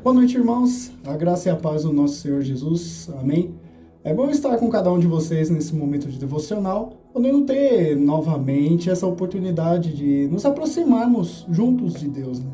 Boa noite, irmãos. A graça e a paz do nosso Senhor Jesus. Amém. É bom estar com cada um de vocês nesse momento de devocional, podendo ter novamente essa oportunidade de nos aproximarmos juntos de Deus, né?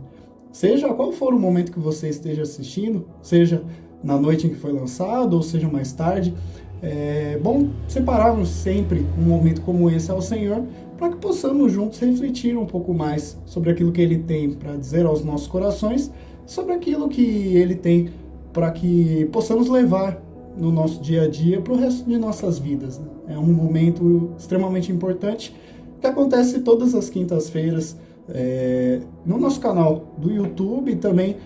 Seja qual for o momento que você esteja assistindo, seja na noite em que foi lançado, ou seja mais tarde, é bom separarmos sempre um momento como esse ao Senhor, para que possamos juntos refletir um pouco mais sobre aquilo que Ele tem para dizer aos nossos corações, sobre aquilo que Ele tem para que possamos levar no nosso dia a dia para o resto de nossas vidas, né? É um momento extremamente importante que acontece todas as quintas-feiras no nosso canal do YouTube, e também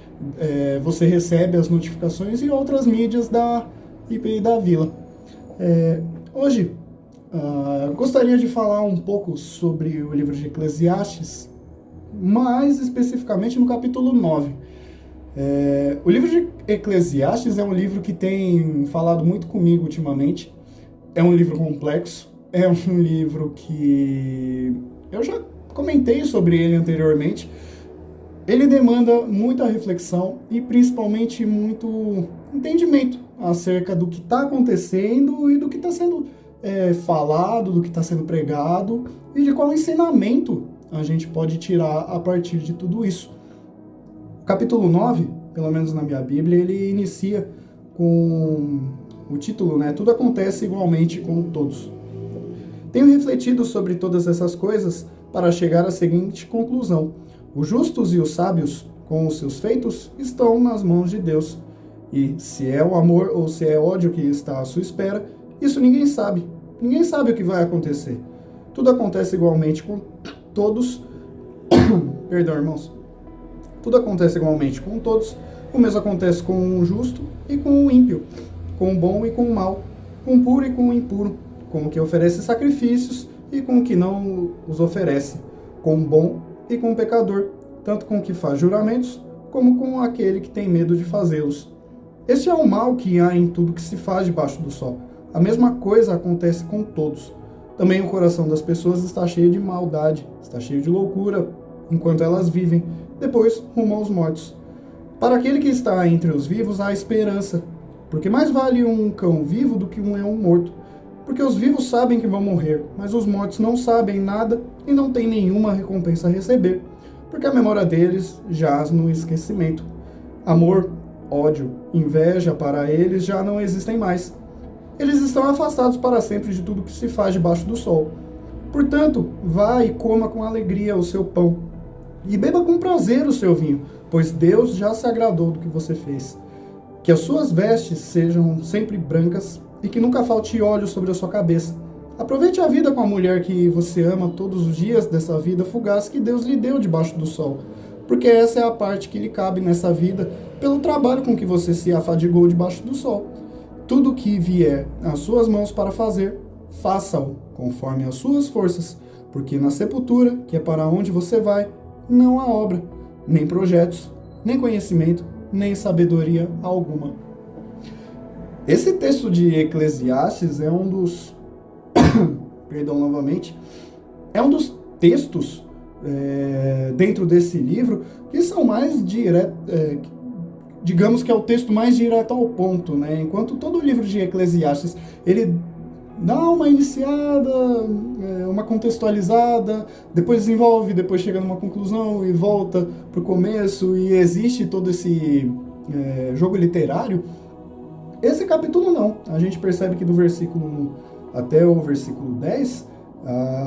você recebe as notificações em outras mídias da IPI da Vila. Hoje gostaria de falar um pouco sobre o livro de Eclesiastes, mais especificamente no capítulo 9. O livro de Eclesiastes é um livro que tem falado muito comigo ultimamente. É um livro complexo, é um livro que eu já comentei sobre ele anteriormente. Ele demanda muita reflexão e principalmente muito entendimento acerca do que está acontecendo e do que está sendo falado, do que está sendo pregado e de qual ensinamento a gente pode tirar a partir de tudo isso. O capítulo 9, pelo menos na minha Bíblia, ele inicia com o título, né? Tudo acontece igualmente com todos. Tenho refletido sobre todas essas coisas para chegar à seguinte conclusão: os justos e os sábios, com os seus feitos, estão nas mãos de Deus. E se é o amor ou se é ódio que está à sua espera, isso ninguém sabe. Ninguém sabe o que vai acontecer. Tudo acontece igualmente com todos. Perdão, irmãos. Tudo acontece igualmente com todos. O mesmo acontece com o justo e com o ímpio, com o bom e com o mal, com o puro e com o impuro, com o que oferece sacrifícios e com o que não os oferece, com o bom e com o pecador, tanto com o que faz juramentos, como com aquele que tem medo de fazê-los. Este é o mal que há em tudo que se faz debaixo do sol. A mesma coisa acontece com todos. Também o coração das pessoas está cheio de maldade, está cheio de loucura, enquanto elas vivem, depois rumo aos mortos. Para aquele que está entre os vivos há esperança, porque mais vale um cão vivo do que um leão morto. Porque os vivos sabem que vão morrer, mas os mortos não sabem nada e não têm nenhuma recompensa a receber, porque a memória deles jaz no esquecimento. Amor, ódio, inveja para eles já não existem mais. Eles estão afastados para sempre de tudo que se faz debaixo do sol. Portanto, vá e coma com alegria o seu pão, e beba com prazer o seu vinho, pois Deus já se agradou do que você fez. Que as suas vestes sejam sempre brancas e que nunca falte óleo sobre a sua cabeça. Aproveite a vida com a mulher que você ama todos os dias dessa vida fugaz que Deus lhe deu debaixo do sol, porque essa é a parte que lhe cabe nessa vida pelo trabalho com que você se afadigou debaixo do sol. Tudo que vier às suas mãos para fazer, faça-o conforme as suas forças, porque na sepultura, que é para onde você vai, não há obra, nem projetos, nem conhecimento, nem sabedoria alguma. Esse texto de Eclesiastes é um dos perdão novamente, é um dos textos dentro desse livro que são mais direto, digamos que é o texto mais direto ao ponto, né? Enquanto todo o livro de Eclesiastes ele dá uma iniciada, uma contextualizada, depois desenvolve, depois chega numa conclusão e volta para o começo, e existe todo esse jogo literário. Esse capítulo não. A gente percebe que do versículo 1 até o versículo 10,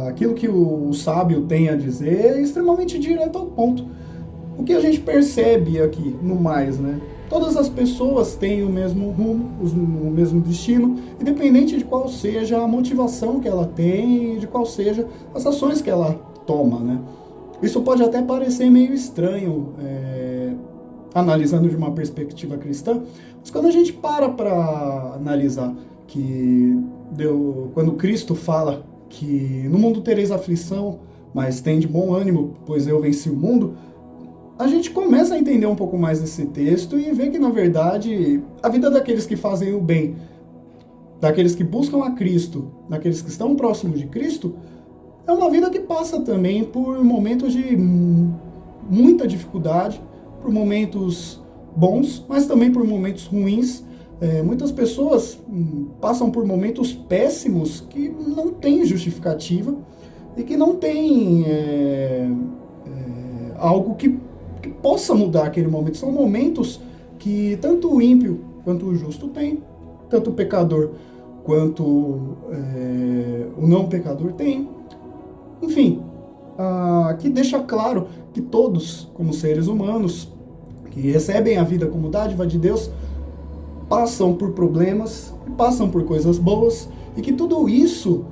aquilo que o sábio tem a dizer é extremamente direto ao ponto. O que a gente percebe aqui, no mais, né? Todas as pessoas têm o mesmo rumo, o mesmo destino, independente de qual seja a motivação que ela tem e de qual seja as ações que ela toma, né? Isso pode até parecer meio estranho, analisando de uma perspectiva cristã, mas quando a gente para analisar que quando Cristo fala que no mundo tereis aflição, mas tem de bom ânimo, pois eu venci o mundo, a gente começa a entender um pouco mais esse texto e ver que, na verdade, a vida daqueles que fazem o bem, daqueles que buscam a Cristo, daqueles que estão próximos de Cristo, é uma vida que passa também por momentos de muita dificuldade, por momentos bons, mas também por momentos ruins. Muitas pessoas passam por momentos péssimos que não têm justificativa e que não tem algo que possa mudar aquele momento. São momentos que tanto o ímpio quanto o justo tem, tanto o pecador quanto o não pecador tem. Enfim, que deixa claro que todos, como seres humanos, que recebem a vida como dádiva de Deus, passam por problemas, passam por coisas boas, e que tudo isso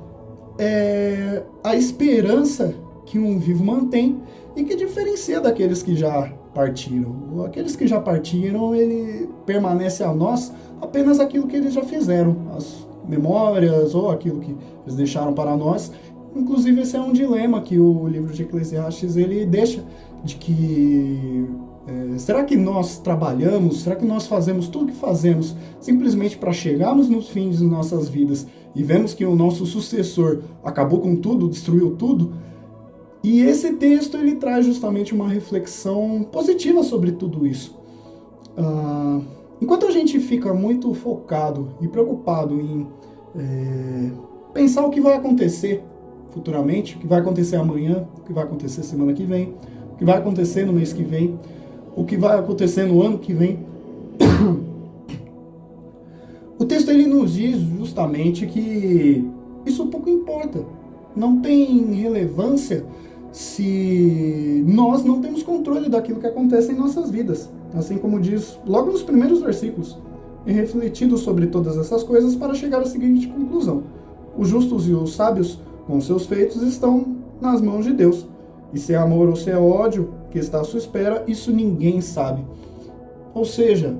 é a esperança que um vivo mantém e que diferencia daqueles que já partiram. Aqueles que já partiram, ele permanece a nós apenas aquilo que eles já fizeram, as memórias ou aquilo que eles deixaram para nós. Inclusive, esse é um dilema que o livro de Eclesiastes ele deixa, de que será que nós trabalhamos, será que nós fazemos tudo o que fazemos simplesmente para chegarmos no fim de nossas vidas e vemos que o nosso sucessor acabou com tudo, destruiu tudo? E esse texto ele traz justamente uma reflexão positiva sobre tudo isso. Enquanto a gente fica muito focado e preocupado em pensar o que vai acontecer futuramente, o que vai acontecer amanhã, o que vai acontecer semana que vem, o que vai acontecer no mês que vem, o que vai acontecer no ano que vem, o texto ele nos diz justamente que isso pouco importa. Não tem relevância se nós não temos controle daquilo que acontece em nossas vidas. Assim como diz logo nos primeiros versículos, e refletido sobre todas essas coisas para chegar à seguinte conclusão: os justos e os sábios, com seus feitos, estão nas mãos de Deus. E se é amor ou se é ódio que está à sua espera, isso ninguém sabe. Ou seja,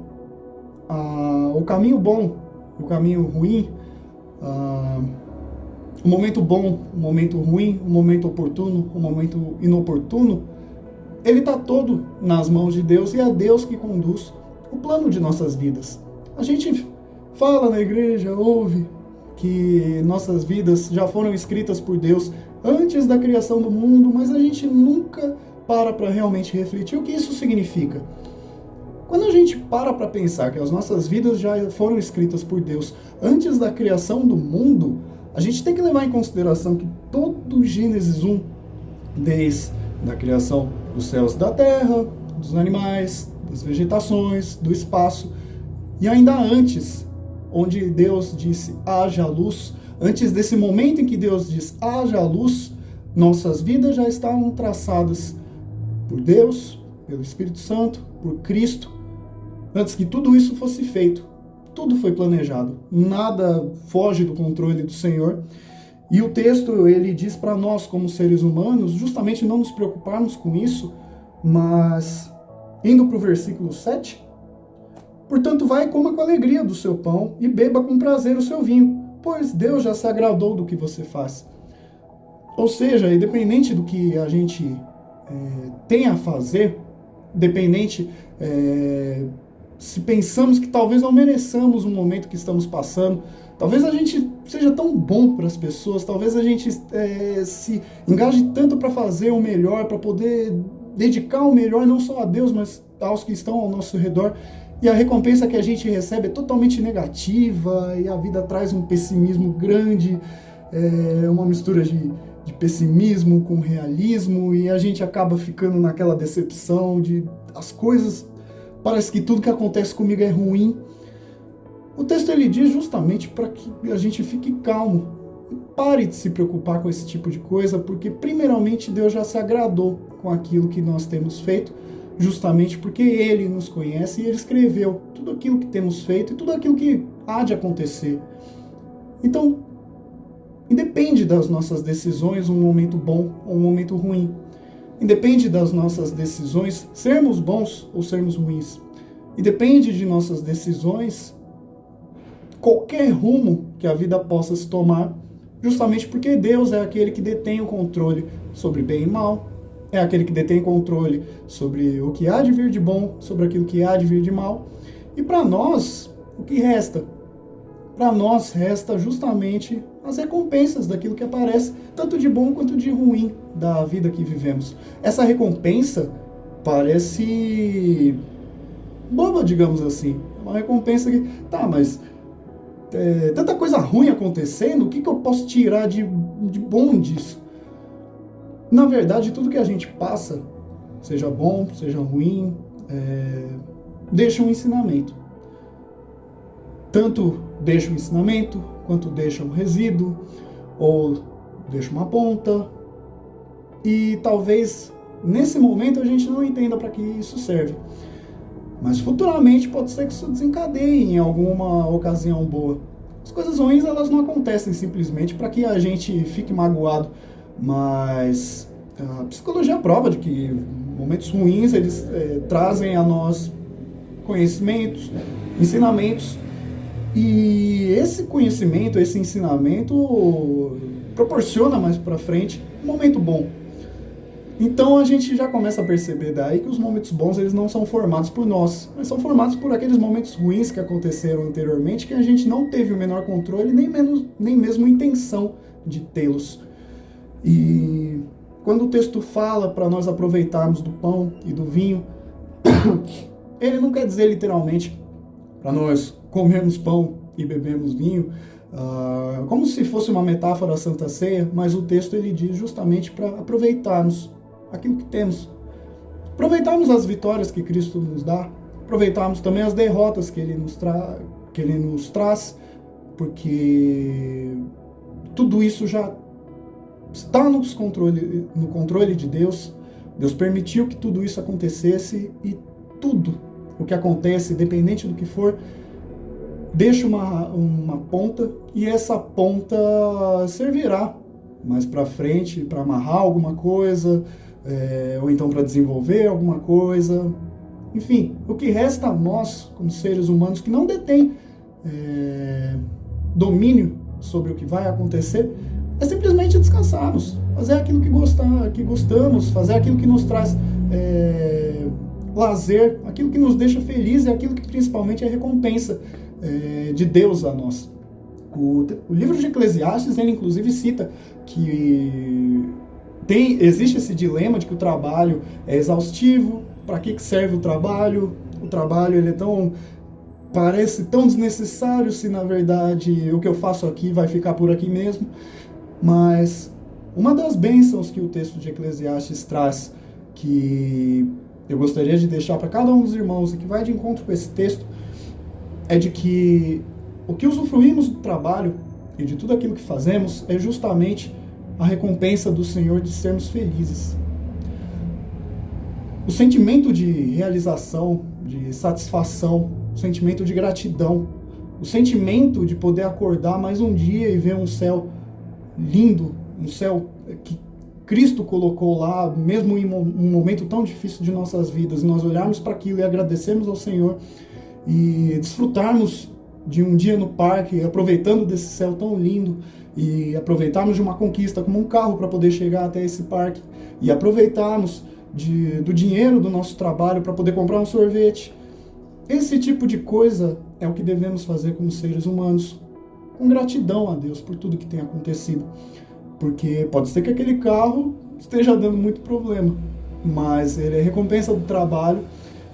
o caminho bom, o caminho ruim, o momento bom, o momento ruim, o momento oportuno, o momento inoportuno, ele está todo nas mãos de Deus e é Deus que conduz o plano de nossas vidas. A gente fala na igreja, ouve que nossas vidas já foram escritas por Deus antes da criação do mundo, mas a gente nunca para realmente refletir o que isso significa. Quando a gente para pensar que as nossas vidas já foram escritas por Deus antes da criação do mundo, a gente tem que levar em consideração que todo Gênesis 1, desde a criação dos céus e da terra, dos animais, das vegetações, do espaço, e ainda antes, onde Deus disse haja luz, antes desse momento em que Deus diz haja luz, nossas vidas já estavam traçadas por Deus, pelo Espírito Santo, por Cristo, antes que tudo isso fosse feito. Tudo foi planejado, nada foge do controle do Senhor. E o texto ele diz para nós, como seres humanos, justamente não nos preocuparmos com isso, mas indo para o versículo 7, portanto vai e coma com alegria do seu pão e beba com prazer o seu vinho, pois Deus já se agradou do que você faz. Ou seja, independente do que a gente tem a fazer, independente se pensamos que talvez não mereçamos o momento que estamos passando, talvez a gente seja tão bom para as pessoas, talvez a gente se engaje tanto para fazer o melhor, para poder dedicar o melhor não só a Deus, mas aos que estão ao nosso redor, e a recompensa que a gente recebe é totalmente negativa, e a vida traz um pessimismo grande, uma mistura de pessimismo com realismo, e a gente acaba ficando naquela decepção de as coisas, parece que tudo que acontece comigo é ruim. O texto ele diz justamente para que a gente fique calmo e pare de se preocupar com esse tipo de coisa, porque primeiramente Deus já se agradou com aquilo que nós temos feito, justamente porque Ele nos conhece e Ele escreveu tudo aquilo que temos feito e tudo aquilo que há de acontecer. Então, independe das nossas decisões um momento bom ou um momento ruim. Independe das nossas decisões sermos bons ou sermos ruins. E depende de nossas decisões qualquer rumo que a vida possa se tomar, justamente porque Deus é aquele que detém o controle sobre bem e mal, é aquele que detém controle sobre o que há de vir de bom, sobre aquilo que há de vir de mal. E para nós, o que resta? Para nós resta justamente as recompensas daquilo que aparece, tanto de bom quanto de ruim da vida que vivemos. Essa recompensa parece boba, digamos assim. É uma recompensa que, tá, mas tanta coisa ruim acontecendo, o que eu posso tirar de bom disso? Na verdade, tudo que a gente passa, seja bom, seja ruim, deixa um ensinamento. Tanto deixa um ensinamento, quanto deixa um resíduo, ou deixa uma ponta. E talvez nesse momento a gente não entenda para que isso serve. Mas futuramente pode ser que isso desencadeie em alguma ocasião boa. As coisas ruins, elas não acontecem simplesmente para que a gente fique magoado, mas a psicologia prova de que momentos ruins, eles trazem a nós conhecimentos, ensinamentos, e esse conhecimento, esse ensinamento proporciona mais para frente um momento bom. Então a gente já começa a perceber daí que os momentos bons, eles não são formados por nós, mas são formados por aqueles momentos ruins que aconteceram anteriormente, que a gente não teve o menor controle, nem mesmo intenção de tê-los. E quando o texto fala para nós aproveitarmos do pão e do vinho, ele não quer dizer literalmente para nós comermos pão e bebermos vinho, como se fosse uma metáfora à Santa Ceia, mas o texto ele diz justamente para aproveitarmos aquilo que temos. Aproveitarmos as vitórias que Cristo nos dá, aproveitarmos também as derrotas que Ele nos traz, porque tudo isso já está no controle de Deus. Deus permitiu que tudo isso acontecesse, e tudo o que acontece, independente do que for, deixa uma ponta, e essa ponta servirá mais para frente para amarrar alguma coisa, ou então para desenvolver alguma coisa. Enfim, o que resta a nós, como seres humanos que não detêm domínio sobre o que vai acontecer, é simplesmente descansarmos, fazer aquilo que gostamos, fazer aquilo que nos traz lazer, aquilo que nos deixa felizes, e aquilo que principalmente é recompensa de Deus a nós. O livro de Eclesiastes, ele inclusive cita que existe esse dilema de que o trabalho é exaustivo. Para que serve o trabalho? O trabalho ele parece tão desnecessário, se na verdade o que eu faço aqui vai ficar por aqui mesmo. Mas uma das bênçãos que o texto de Eclesiastes traz, que eu gostaria de deixar para cada um dos irmãos e que vai de encontro com esse texto, é de que o que usufruímos do trabalho e de tudo aquilo que fazemos é justamente a recompensa do Senhor de sermos felizes. O sentimento de realização, de satisfação, o sentimento de gratidão, o sentimento de poder acordar mais um dia e ver um céu lindo, um céu que Cristo colocou lá, mesmo em um momento tão difícil de nossas vidas, e nós olharmos para aquilo e agradecermos ao Senhor e desfrutarmos de um dia no parque, aproveitando desse céu tão lindo, e aproveitarmos de uma conquista como um carro para poder chegar até esse parque, e aproveitarmos do dinheiro do nosso trabalho para poder comprar um sorvete. Esse tipo de coisa é o que devemos fazer como seres humanos, com gratidão a Deus por tudo que tem acontecido. Porque pode ser que aquele carro esteja dando muito problema, mas ele é recompensa do trabalho,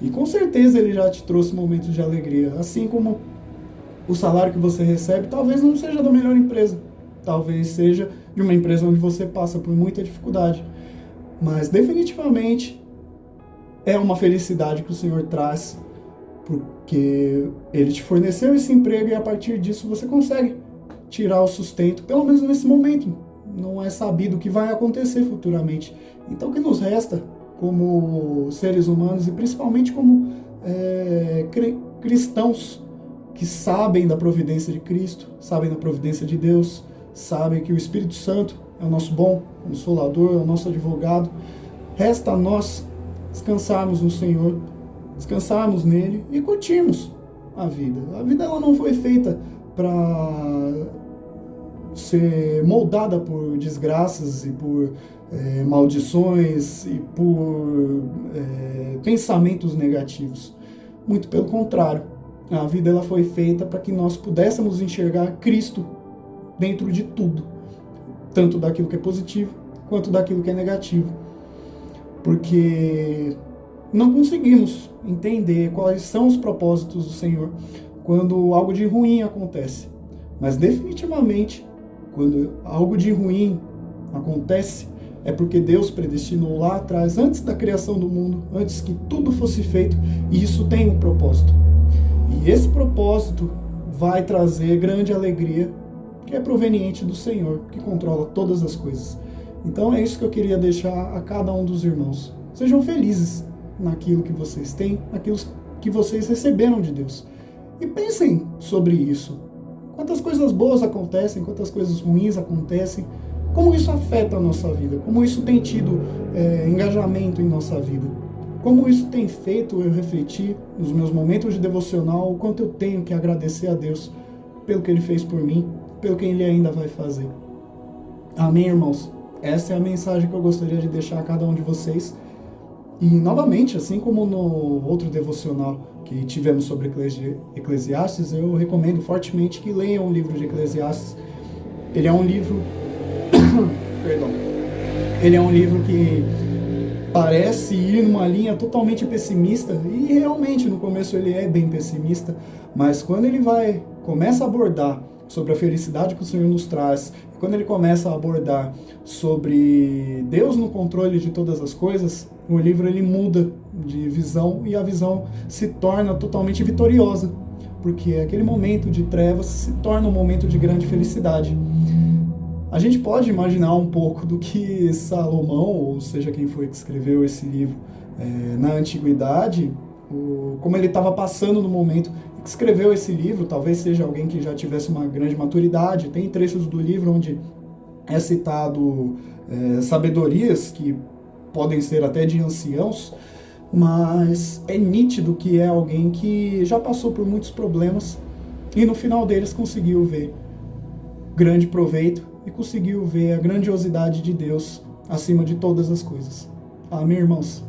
e com certeza ele já te trouxe momentos de alegria. Assim como o salário que você recebe talvez não seja da melhor empresa, talvez seja de uma empresa onde você passa por muita dificuldade, mas definitivamente é uma felicidade que o Senhor traz, porque Ele te forneceu esse emprego, e a partir disso você consegue tirar o sustento, pelo menos nesse momento. Não é sabido o que vai acontecer futuramente. Então o que nos resta como seres humanos, e principalmente como cristãos que sabem da providência de Cristo, sabem da providência de Deus, sabem que o Espírito Santo é o nosso bom consolador, é o nosso advogado, resta a nós descansarmos no Senhor, descansarmos nele e curtirmos a vida. A vida ela não foi feita para ser moldada por desgraças e por maldições e por pensamentos negativos. Muito pelo contrário, a vida ela foi feita para que nós pudéssemos enxergar Cristo dentro de tudo, tanto daquilo que é positivo quanto daquilo que é negativo. Porque não conseguimos entender quais são os propósitos do Senhor quando algo de ruim acontece. Mas definitivamente, quando algo de ruim acontece, é porque Deus predestinou lá atrás, antes da criação do mundo, antes que tudo fosse feito, e isso tem um propósito. E esse propósito vai trazer grande alegria, que é proveniente do Senhor, que controla todas as coisas. Então é isso que eu queria deixar a cada um dos irmãos. Sejam felizes naquilo que vocês têm, naquilo que vocês receberam de Deus. E pensem sobre isso. Quantas coisas boas acontecem, quantas coisas ruins acontecem, como isso afeta a nossa vida, como isso tem tido engajamento em nossa vida, como isso tem feito eu refletir nos meus momentos de devocional, o quanto eu tenho que agradecer a Deus pelo que Ele fez por mim, pelo que Ele ainda vai fazer. Amém, irmãos? Essa é a mensagem que eu gostaria de deixar a cada um de vocês. E, novamente, assim como no outro devocional que tivemos sobre Eclesiastes, eu recomendo fortemente que leiam o livro de Eclesiastes. Ele é um livro... Perdão. Ele é um livro que parece ir numa linha totalmente pessimista, e realmente no começo ele é bem pessimista, mas quando ele começa a abordar sobre a felicidade que o Senhor nos traz, quando ele começa a abordar sobre Deus no controle de todas as coisas, o livro ele muda de visão e a visão se torna totalmente vitoriosa, porque aquele momento de trevas se torna um momento de grande felicidade. A gente pode imaginar um pouco do que Salomão, ou seja, quem foi que escreveu esse livro na antiguidade, como ele estava passando no momento que escreveu esse livro. Talvez seja alguém que já tivesse uma grande maturidade. Tem trechos do livro onde é citado sabedorias que podem ser até de anciãos, mas é nítido que é alguém que já passou por muitos problemas e no final deles conseguiu ver grande proveito e conseguiu ver a grandiosidade de Deus acima de todas as coisas. Amém, irmãos?